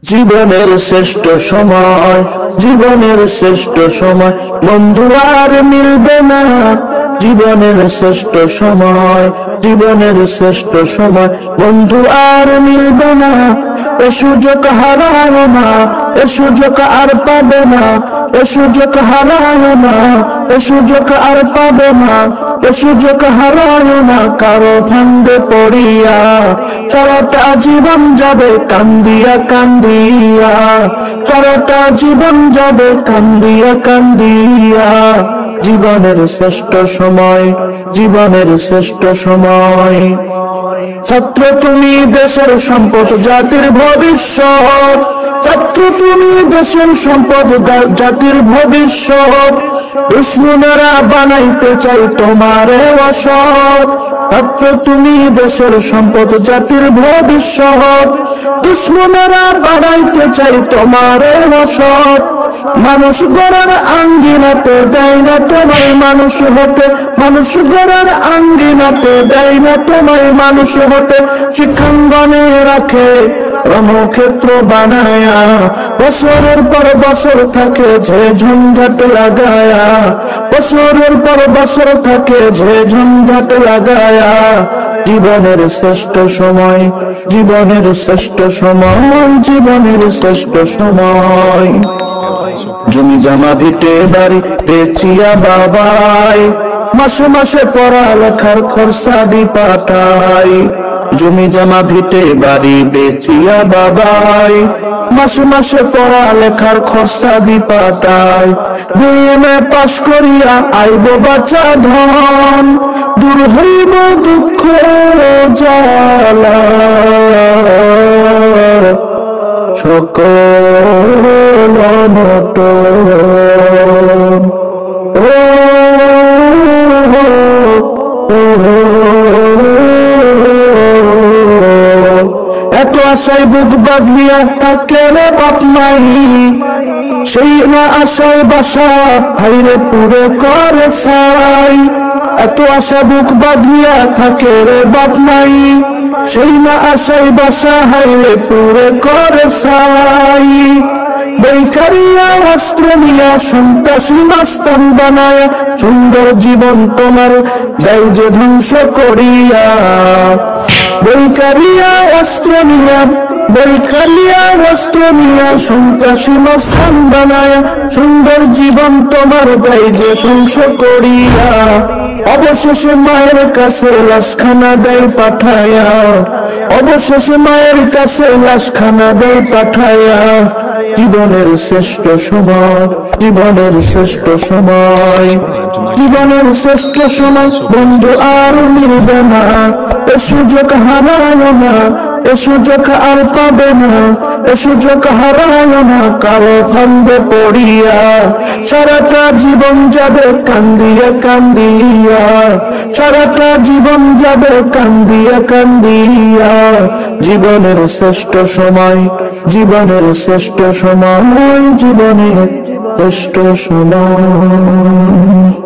জীবনের শ্রেষ্ঠ সময়, জীবনের শ্রেষ্ঠ সময় বন্ধু আর মিলবে না। জীবনের শ্রেষ্ঠ সময়, জীবনের শ্রেষ্ঠ সময় বন্ধু আর মিলবে না। এ সুযোগ হারায় না, এ সুযোগ আর পাবে না। এ সুযোগ হারায় না, এ সুযোগ আর পাবে না। এ সুযোগ হারায় না কারো ফান্দে পড়িয়া। সারাটা জীবন যাবে কান্দিয়া কান্দিয়া, সারাটা জীবন যাবে কান্দিয়া কান্দিয়া। জীবনের শ্রেষ্ঠ সময়, জীবনের শ্রেষ্ঠ সময়। ছাত্র তুমি দেশের সম্পদ, জাতির ভবিষ্যৎ। ছাত্র তুমি দেশের সম্পদ, জাতির ভবিষ্যৎ। দুশ্মনেরা বানাইতে চাই তোমারে অসৎ। ছাত্র তুমি দেশের সম্পদ, জাতির ভবিষ্যৎ। দুশ্মনেরা বানাইতে চাই তোমারে অসৎ। মানুষ গড়ার আঙ্গিনাতে দেয় না তোমায় মানুষ হতে। মানুষ গড়ার আঙ্গিনাতে দেয় না তোমায় মানুষ হতে। শিক্ষাঙ্গনে রাখে রণক্ষেত্র বানায়া। বছরের পর বছর থাকে যে ঝঞ্ঝাট লাগায়া। বছরের পর বছর থাকে যে ঝঞ্ঝাট লাগায়া। জীবনের শ্রেষ্ঠ সময়, জীবনের শ্রেষ্ঠ সময়, জীবনের শ্রেষ্ঠ সময়। জমি জমা ভিটে বাড়ি বেচিয়া বাবাই, মাসে মাসে পড়ালেখার খরচা দি পাঠাই। জমি জমা ভিটে বাড়ি বেচিয়া বাবাই, মাসে মাসে পড়ালেখার খরচা দি পাঠাই। বিএমএ পাশ করিয়া আইব বাঁচা ধন, দূর হইব দুঃখ জ্বালা। সকল অনটন এত আশায় বুক বাঁধিয়া থাকে রে বাপ মাই। সেই না আশায় বাসা হাইরে পুরে করে সাই। এত আশা বুক বাঁধিয়া থাকে রে বাপ মাই। সেই না আশায় বাসা হাইরে পুরে করে সাই। বেকারিয়া অস্ত্র নিয়া সন্ত্রাসী মাস্তান বানায়া। সুন্দর জীবন তোমার দেয় যে ধ্বংস করিয়া। বেকারিয়া অস্ত্র নিয়া, বেকারিয়া অস্ত্র নিয়া সন্ত্রাসী মাস্তান বানায়া। সুন্দর জীবন তোমার দেয় যে ধ্বংস করিয়া। অবশেষে মায়ের কাছে লাশখানা দেয় পাঠায়া। অবশেষে মায়ের কাছে লাশখানা দেয় পাঠায়া। জীবনের শ্রেষ্ঠ সময়, জীবনের শ্রেষ্ঠ সময়, জীবনের শ্রেষ্ঠ সময় বন্ধু আর মিলবে না। এ সুযোগ হারায় না, এ সুযোগ আর পাবে না। এ সুযোগ হারায় না কারো ফান্দে পড়িয়া। সারাটা জীবন যাবে কান্দিয়া কান্দিয়া, সারাটা জীবন যাবে কান্দিয়া কান্দিয়া। জীবনের শ্রেষ্ঠ সময়, জীবনের শ্রেষ্ঠ সময়, জীবনের শ্রেষ্ঠ সময়।